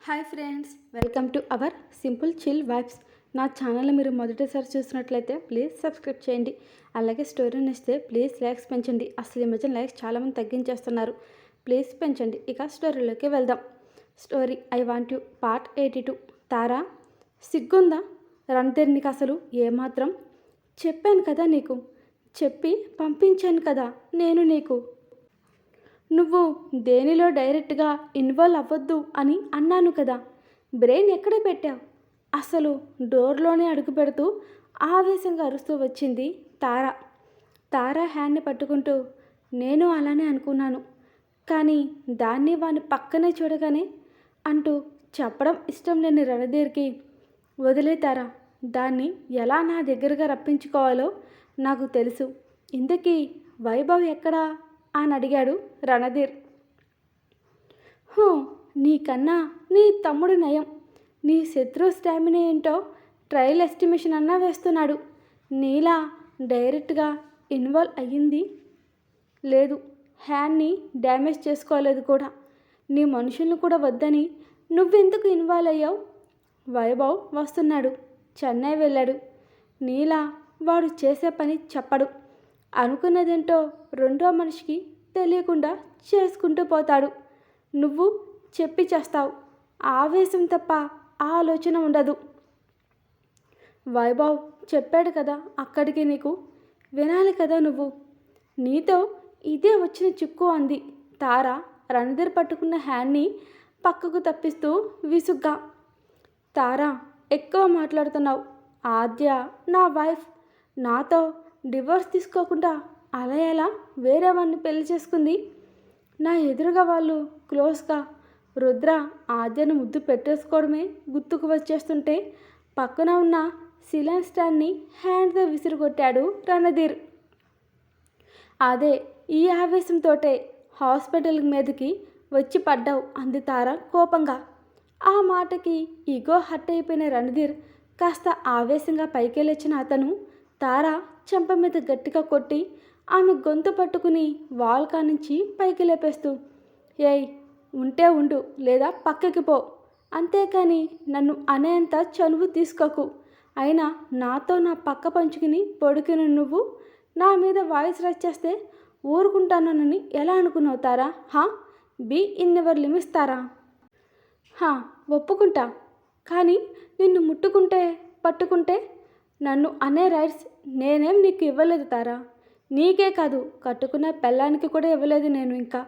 Hi friends, welcome to our simple chill vibes. నా channel మీరు మొదటిసారి చూసినట్లయితే ప్లీజ్ సబ్స్క్రైబ్ చేయండి. అలాగే స్టోరీ నచ్చితే ప్లీజ్ లైక్స్ పెంచండి. అసలు ఈ మధ్య లైక్స్ చాలామంది తగ్గించేస్తున్నారు, ప్లీజ్ పెంచండి. ఇక స్టోరీలోకి వెళ్దాం. Story I want you part 82. తారా, సిగ్గుందా రణధీర్ నీకు? అసలు ఏమాత్రం చెప్పాను కదా నీకు, చెప్పి పంపించాను కదా నేను నీకు. నువ్వు దేనిలో డైరెక్ట్గా ఇన్వాల్వ్ అవ్వద్దు అని అన్నాను కదా. బ్రెయిన్ ఎక్కడ పెట్టావు? అసలు డోర్లోనే అడుగు పెడుతూ ఆవేశంగా అరుస్తూ వచ్చింది తారా. తారా హ్యాండ్ని పట్టుకుంటూ, నేను అలానే అనుకున్నాను, కానీ దాన్ని వాని పక్కనే చూడగానే అంటూ చెప్పడం ఇష్టం లేని రణధీర్కి, వదిలేతారా, దాన్ని ఎలా నా దగ్గరగా రప్పించుకోవాలో నాకు తెలుసు. ఇంతకీ వైభవ్ ఎక్కడా అని అడిగాడు రణధీర్. హూ, నీకన్నా నీ తమ్ముడు నయం. నీ శత్రు స్టామినా ఏంటో ట్రయల్ ఎస్టిమేషన్ అన్నా వేస్తున్నాడు. నీలా డైరెక్ట్గా ఇన్వాల్వ్ అయ్యింది లేదు, హ్యాండ్ని డ్యామేజ్ చేసుకోలేదు కూడా. నీ మనుషులను కూడా వద్దని నువ్వెందుకు ఇన్వాల్వ్ అయ్యావు? వైభవ్ వస్తున్నాడు, చెన్నై వెళ్ళాడు. నీలా వాడు చేసే పని చెప్పడు. అనుకున్నదేంటో రెండో మనిషికి తెలియకుండా చేసుకుంటూ పోతాడు. నువ్వు చెప్పి చేస్తావు. ఆవేశం తప్ప ఆలోచన ఉండదు. వైభవ్ చెప్పాడు కదా అక్కడికి, నీకు వినాలి కదా నువ్వు. నీతో ఇదే వచ్చిన చిక్కు అంది తారా రణధీర్ పట్టుకున్న హ్యాండ్ని పక్కకు తప్పిస్తూ విసుగ్గా. తారా, ఎక్కువ మాట్లాడుతున్నావు. ఆద్య నా వైఫ్. నాతో డివోర్స్ తీసుకోకుండా అలా ఎలా వేరే వాడిని పెళ్లి చేసుకుంది? నా ఎదురుగా వాళ్ళు క్లోజ్గా రుద్ర ఆద్యను ముద్దు పెట్టేసుకోవడమే గుర్తుకు వచ్చేస్తుంటే పక్కన ఉన్న సిలైన్ స్టాండ్ని హ్యాండ్తో విసిరుగొట్టాడు రణధీర్. అదే ఈ ఆవేశంతోటే హాస్పిటల్ మీదకి వచ్చి పడ్డావు అంది తార కోపంగా. ఆ మాటకి ఈగో హర్ట్ అయిపోయిన రణధీర్ కాస్త ఆవేశంగా పైకి లేచిన అతను తారా చెంప మీద గట్టిగా కొట్టి ఆమె గొంతు పట్టుకుని వాల్కా నుంచి పైకి లేపేస్తూ, ఏయ్, ఉంటే ఉండు, లేదా పక్కకి పో. అంతేకాని నన్ను అనేంత చనువు తీసుకోకు. అయినా నాతో నా పక్క పంచుకుని పొడికిన నువ్వు నా మీద వాయిస్ రచ్చేస్తే ఊరుకుంటానని ఎలా అనుకున్నావు తారా? బీ ఇన్ ఎవర్ లిమిట్స్ తారా. ఒప్పుకుంటా, కానీ నిన్ను ముట్టుకుంటే పట్టుకుంటే నన్ను అనే రైట్స్ నేనేం నీకు ఇవ్వలేదు తారా. నీకే కాదు, కట్టుకున్న పెళ్ళానికి కూడా ఇవ్వలేదు నేను. ఇంకా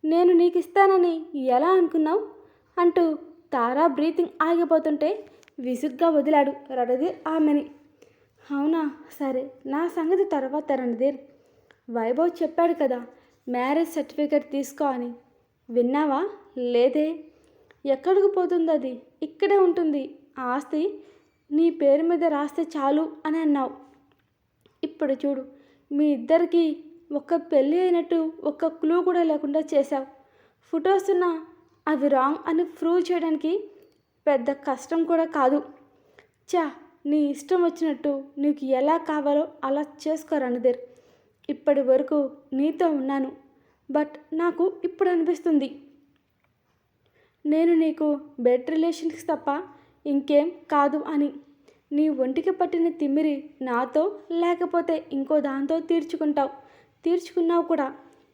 నేను నీకు ఇస్తానని ఎలా అనుకున్నావు అంటూ తారా బ్రీతింగ్ ఆగిపోతుంటే విసుగ్గా వదిలాడు రణధీర్ ఆమెని. అవునా, సరే, నా సంగతి తర్వాత రణధీర్. వైభవ్ చెప్పాడు కదా మ్యారేజ్ సర్టిఫికేట్ తీసుకో అని. విన్నావా? లేదే. ఎక్కడికి పోతుంది అది? ఇక్కడే ఉంటుంది. ఆస్తి నీ పేరు మీద రాస్తే చాలు అని అన్నావు. ఇప్పుడు చూడు, మీ ఇద్దరికి ఒక్క పెళ్ళి అయినట్టు ఒక్క క్లూ కూడా లేకుండా చేశావు. ఫొటోస్ ఉన్నా అవి రాంగ్ అని ప్రూవ్ చేయడానికి పెద్ద కష్టం కూడా కాదు. నీ ఇష్టం వచ్చినట్టు నీకు ఎలా కావాలో అలా చేసుకో రణధీర్. ఇప్పటి వరకు నీతో ఉన్నాను, బట్ నాకు ఇప్పుడు అనిపిస్తుంది నేను నీకు బెడ్ రిలేషన్స్ తప్ప ఇంకేం కాదు అని. నీ ఒంటికి పట్టిన తిమ్మిరి నాతో లేకపోతే ఇంకో దాంతో తీర్చుకున్నావు కూడా.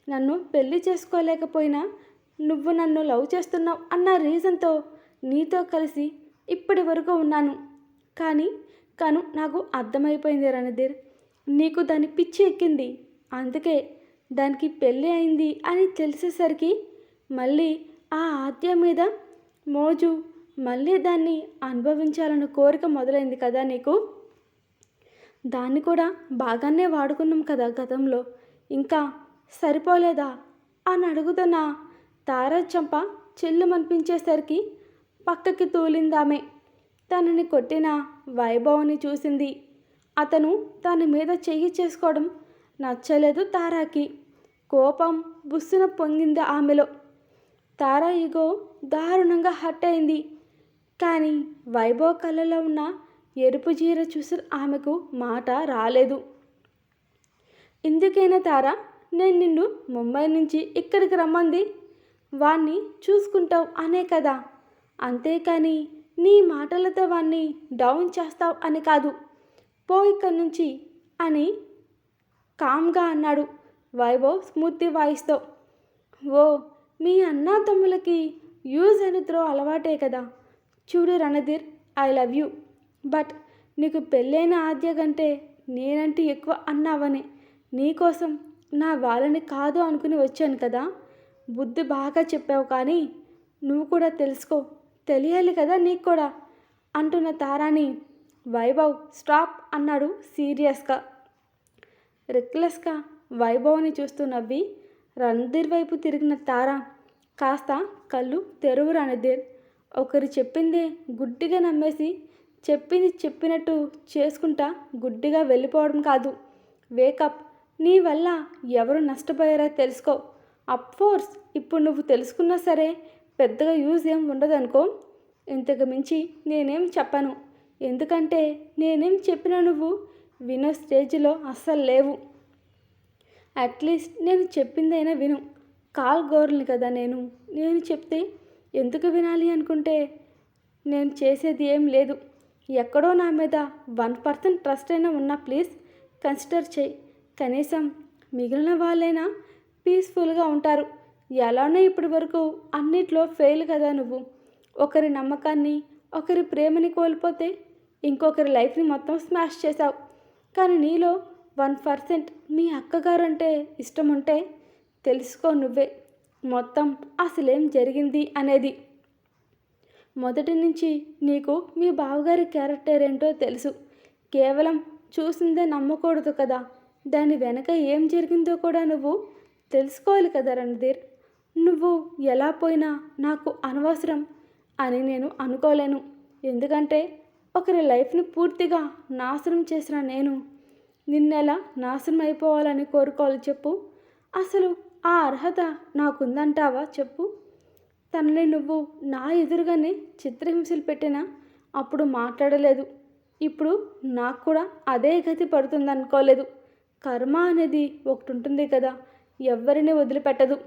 నన్ను పెళ్లి చేసుకోలేకపోయినా నువ్వు నన్ను లవ్ చేస్తున్నావు అన్న రీజన్తో నీతో కలిసి ఇప్పటి వరకు ఉన్నాను. కానీ నాకు అర్థమైపోయింది రణధీర్, నీకు దాని పిచ్చి ఎక్కింది. అందుకే దానికి పెళ్ళి అయింది అని తెలిసేసరికి మళ్ళీ ఆ ఆద్య మీద మోజు, మళ్ళీ దాన్ని అనుభవించాలన్న కోరిక మొదలైంది కదా నీకు. దాన్ని కూడా బాగానే వాడుకున్నాం కదా గతంలో, ఇంకా సరిపోలేదా అని అడుగుతున్న తారా చంప చెల్లుమనిపించేసరికి పక్కకి తూలిందామె. తనని కొట్టిన వైభవ్ని చూసింది. అతను తన మీద చెయ్యి చేసుకోవడం నచ్చలేదు తారాకి. కోపం బుస్సున పొంగింది ఆమెలో. తారా ఈగో దారుణంగా హర్ట్ అయింది. కానీ వైభవ్ కళ్ళలో ఉన్న ఎరుపు జీర చూసి ఆమెకు మాట రాలేదు. ఇందుకైనా తారా నేను నిన్ను ముంబై నుంచి ఇక్కడికి రమ్మంది? వాణ్ణి చూసుకుంటావు అనే కదా అంతేకాని నీ మాటలతో వాణ్ణి డౌన్ చేస్తావు అని కాదు. పో ఇక్కడి నుంచి అని కామ్గా అన్నాడు వైభవ్ స్మూర్తి వాయిస్తో. ఓ, మీ అన్నా తమ్ములకి యూజ్ అండ్ త్రో అలవాటే కదా. చూడు Randheer, I love you, but నీకు పెళ్ళైన ఆద్య కంటే నేనంటే ఎక్కువ అన్నావని నీకోసం నా వాళ్ళని కాదు అనుకుని వచ్చాను కదా. బుద్ధి బాగా చెప్పావు, కానీ నువ్వు కూడా తెలుసుకో, తెలియాలి కదా నీకు కూడా అంటున్న తారాని వైభవ్ స్టాప్ అన్నాడు సీరియస్గా. రెక్లెస్గా వైభవ్ని చూస్తూ నవ్వి రణధీర్ వైపు తిరిగిన తార కాస్త కళ్ళు తెరువు రణధీర్. ఒకరు చెప్పిందే గుడ్డిగా నమ్మేసి చెప్పింది చెప్పినట్టు చేసుకుంటా గుడ్డిగా వెళ్ళిపోవడం కాదు. వేకప్. నీ వల్ల ఎవరు నష్టపోయారో తెలుసుకో. అఫ్కోర్స్ ఇప్పుడు నువ్వు తెలుసుకున్నా సరే పెద్దగా యూజ్ ఏం ఉండదనుకో. ఇంతకు మించి నేనేం చెప్పను, ఎందుకంటే నేనేం చెప్పినా నువ్వు వినో స్టేజ్లో అస్సలు లేవు. అట్లీస్ట్ నేను చెప్పిందైనా విను. కాల్ గోర్ల్ని కదా నేను చెప్తే ఎందుకు వినాలి అనుకుంటే నేను చేసేది ఏం లేదు. ఎక్కడో నా మీద 1% ట్రస్ట్ అయినా ఉన్నా ప్లీజ్ కన్సిడర్ చేయి. కనీసం మిగిలిన వాళ్ళైనా పీస్ఫుల్గా ఉంటారు. ఎలానో ఇప్పటి వరకు అన్నిట్లో ఫెయిల్ కదా నువ్వు. ఒకరి నమ్మకాన్ని, ఒకరి ప్రేమని కోల్పోతే ఇంకొకరి లైఫ్ని మొత్తం స్మాష్ చేశావు. కానీ నీలో 1% మీ అక్కగారు అంటే ఇష్టం ఉంటే తెలుసుకో నువ్వే మొత్తం అసలేం జరిగింది అనేది. మొదటి నుంచి నీకు మీ బావగారి క్యారెక్టర్ ఏంటో తెలుసు. కేవలం చూసిందే నమ్మకూడదు కదా. దాని వెనక ఏం జరిగిందో కూడా నువ్వు తెలుసుకోవాలి కదా రణధీర్. నువ్వు ఎలా పోయినా నాకు అనవసరం అని నేను అనుకోలేను. ఎందుకంటే ఒకరి లైఫ్ని పూర్తిగా నాశనం చేసిన నేను నిన్నెలా నాశనం అయిపోవాలని కోరుకోవాలి చెప్పు. అసలు ఆ అర్హత నాకుందంటావా చెప్పు. తనని నువ్వు నా ఎదురుగానే చిత్రహింసలు పెట్టినా అప్పుడు మాట్లాడలేదు. ఇప్పుడు నాకు కూడా అదే గతి పడుతుందనుకోలేదు. కర్మ అనేది ఒకటి ఉంటుంది కదా, ఎవరిని వదిలిపెట్టదు.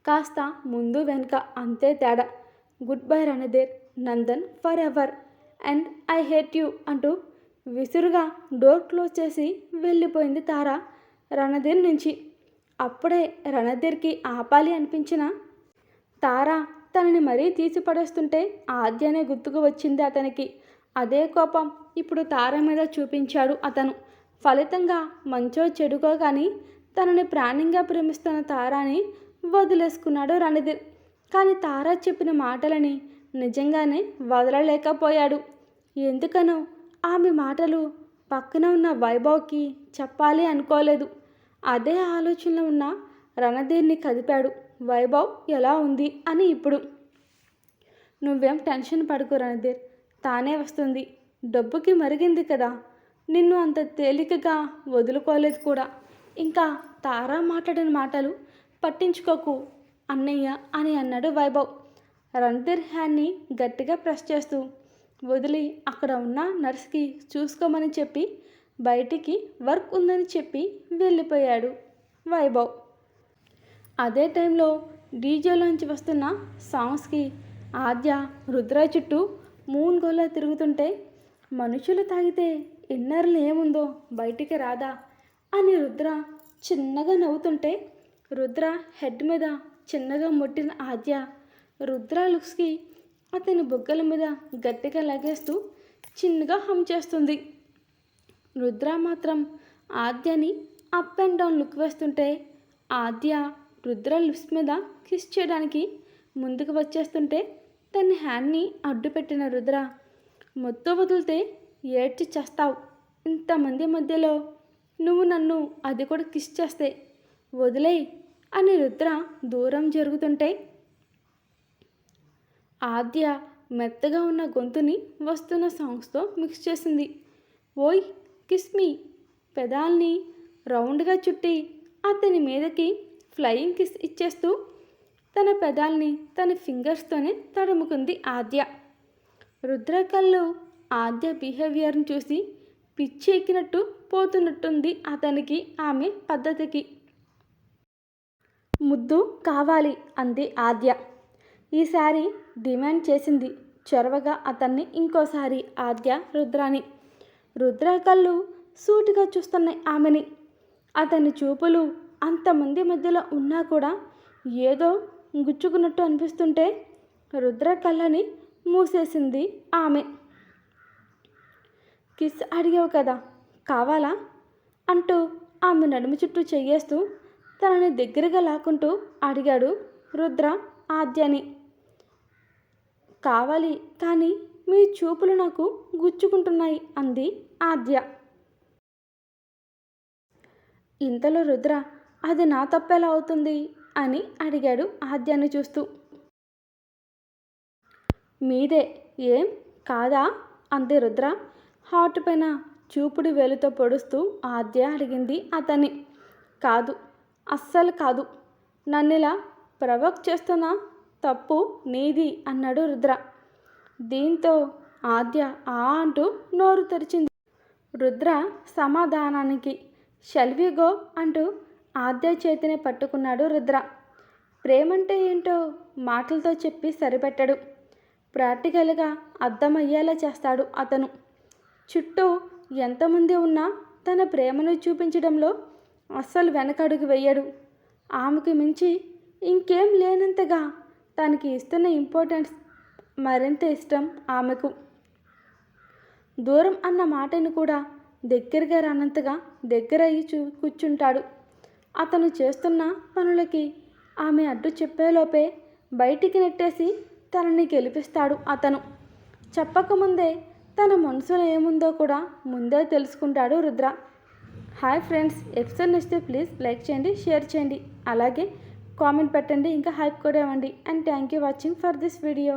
కాస్త ముందు వెనుక అంతే తేడా. Good bye Randheer, Nandan forever, and I hate you అంటూ విసురుగా డోర్ క్లోజ్ చేసి వెళ్ళిపోయింది తార రణధీర్ నుంచి. అప్పుడే రణధీర్కి ఆపాలి అనిపించిన తార తనని మరీ తీసి పడేస్తుంటే ఆద్యనే గుర్తుకు వచ్చింది అతనికి. అదే కోపం ఇప్పుడు తార మీద చూపించాడు అతను. ఫలితంగా మంచో చెడుకో కానీ తనని ప్రాణంగా ప్రేమిస్తున్న తారాని వదిలేసుకున్నాడు రణధీర్. కానీ తార చెప్పిన మాటలని నిజంగానే వదలలేకపోయాడు. ఎందుకనో ఆమె మాటలు పక్కన ఉన్న వైభవ్కి చెప్పాలి అనుకోలేదు. అదే ఆలోచనలో ఉన్న రణధీర్ని కదిపాడు. వైభవ్ ఎలా ఉంది అని ఇప్పుడు. నువ్వేం టెన్షన్ పడుకో రణధీర్, తానే వస్తుంది. డబ్బుకి మరిగింది కదా, నిన్ను అంత తేలికగా వదులుకోలేదు కూడా. ఇంకా తారా మాట్లాడిన మాటలు పట్టించుకోకు అన్నయ్య అని అన్నాడు వైభవ్ రణధీర్ హ్యాండ్ని గట్టిగా ప్రెస్ చేస్తూ. వదిలి అక్కడ ఉన్న నర్స్కి చూసుకోమని చెప్పి బయటికి వర్క్ ఉందని చెప్పి వెళ్ళిపోయాడు వైభవ్. అదే టైంలో డీజేలోంచి వస్తున్న సాంగ్స్కి ఆద్య రుద్ర చుట్టూ మూన్ గోలా తిరుగుతుంటే మనుషులు తాగితే ఇన్నర్లు ఏముందో బయటికి రాదా అని రుద్ర చిన్నగా నవ్వుతుంటే రుద్ర హెడ్ మీద చిన్నగా ముట్టిన ఆద్య రుద్ర లుక్స్కి అతని బుగ్గల మీద గట్టిగా లగేస్తూ చిన్నగా హమ్ చేస్తుంది. రుద్ర మాత్రం ఆద్యని అప్ అండ్ డౌన్ లుక్ వేస్తుంటే ఆద్య రుద్ర లిప్స్ మీద కిస్ చేయడానికి ముందుకు వచ్చేస్తుంటే తన హ్యాండ్ని అడ్డుపెట్టిన రుద్ర, మొత్తం వదిలితే ఏడ్చి చేస్తావు. ఇంతమంది మధ్యలో నువ్వు నన్ను అది కూడా కిస్ చేస్తే వదిలే అని రుద్ర దూరం జరుగుతుంటే ఆద్య మెత్తగా ఉన్న గొంతుని వస్తున్న సాంగ్స్తో మిక్స్ చేసింది. ఓయ్ కిస్ మీ పెదాల్ని రౌండ్గా చుట్టి అతని మీదకి ఫ్లయింగ్ కిస్ ఇచ్చేస్తూ తన పెదాల్ని తన ఫింగర్స్తోనే తడుముకుంది ఆద్య. రుద్ర కళ్ళు ఆద్య బిహేవియర్ని చూసి పిచ్చి ఎక్కినట్టు పోతున్నట్టుంది అతనికి ఆమె పద్ధతికి. ముద్దు కావాలి అంది ఆద్య. ఈసారి డిమాండ్ చేసింది చొరవగా అతన్ని ఇంకోసారి ఆద్య రుద్రాని. రుద్ర కళ్ళు సూటిగా చూస్తున్నాయి ఆమెని. అతని చూపులు అంతమంది మధ్యలో ఉన్నా కూడా ఏదో గుచ్చుకున్నట్టు అనిపిస్తుంటే రుద్ర కళ్ళని మూసేసింది ఆమె. కిస్ అడిగావు కదా, కావాలా అంటూ ఆమె నడుము చుట్టూ చెయ్యేస్తూ తనని దగ్గరగా లాక్కుంటూ అడిగాడు రుద్ర ఆద్యని. కావాలి, కానీ మీ చూపులు నాకు గుచ్చుకుంటున్నాయి అంది ఆద్య. ఇంతలో రుద్ర అది నా తప్పెలా అవుతుంది అని అడిగాడు ఆద్యాన్ని చూస్తూ. మీదే, ఏం కాదా అంది రుద్ర హార్ట్ పైన చూపుడు వేలుతో పొడుస్తూ. ఆద్య అడిగింది అతన్ని. కాదు, అస్సలు కాదు, నన్నిలా ప్రవోక్ చేస్తున్న తప్పు నీది అన్నాడు రుద్ర. దీంతో ఆద్య ఆ అంటూ నోరు తెరిచింది. రుద్ర సమాధానానికి షల్ వి గో అంటూ ఆద్య చేతిని పట్టుకున్నాడు రుద్ర. ప్రేమంటే ఏంటో మాటలతో చెప్పి సరిపెట్టడు, ప్రాక్టికల్గా అర్థమయ్యేలా చేస్తాడు అతను. చుట్టూ ఎంతమంది ఉన్నా తన ప్రేమను చూపించడంలో అస్సలు వెనకడుగు వేయడు. ఆమెకు మించి ఇంకేం లేనంతగా తనకి ఇస్తున్న ఇంపార్టెన్స్ మరింత ఇష్టం ఆమెకు. దూరం అన్న మాటను కూడా దగ్గరగా రానంతగా దగ్గరయ్యి కూర్చుంటాడు. అతను చేస్తున్న పనులకి ఆమె అడ్డు చెప్పేలోపే బయటికి నెట్టేసి తనని గెలిపిస్తాడు అతను. చెప్పకముందే తన మనసులో ఏముందో కూడా ముందే తెలుసుకుంటాడు రుద్ర. హాయ్ ఫ్రెండ్స్, ఎపిసోడ్ నచ్చితే ప్లీజ్ లైక్ చేయండి, షేర్ చేయండి, అలాగే కామెంట్ పెట్టండి, ఇంకా హైప్ కూడా ఇవ్వండి. And thank you watching for this video.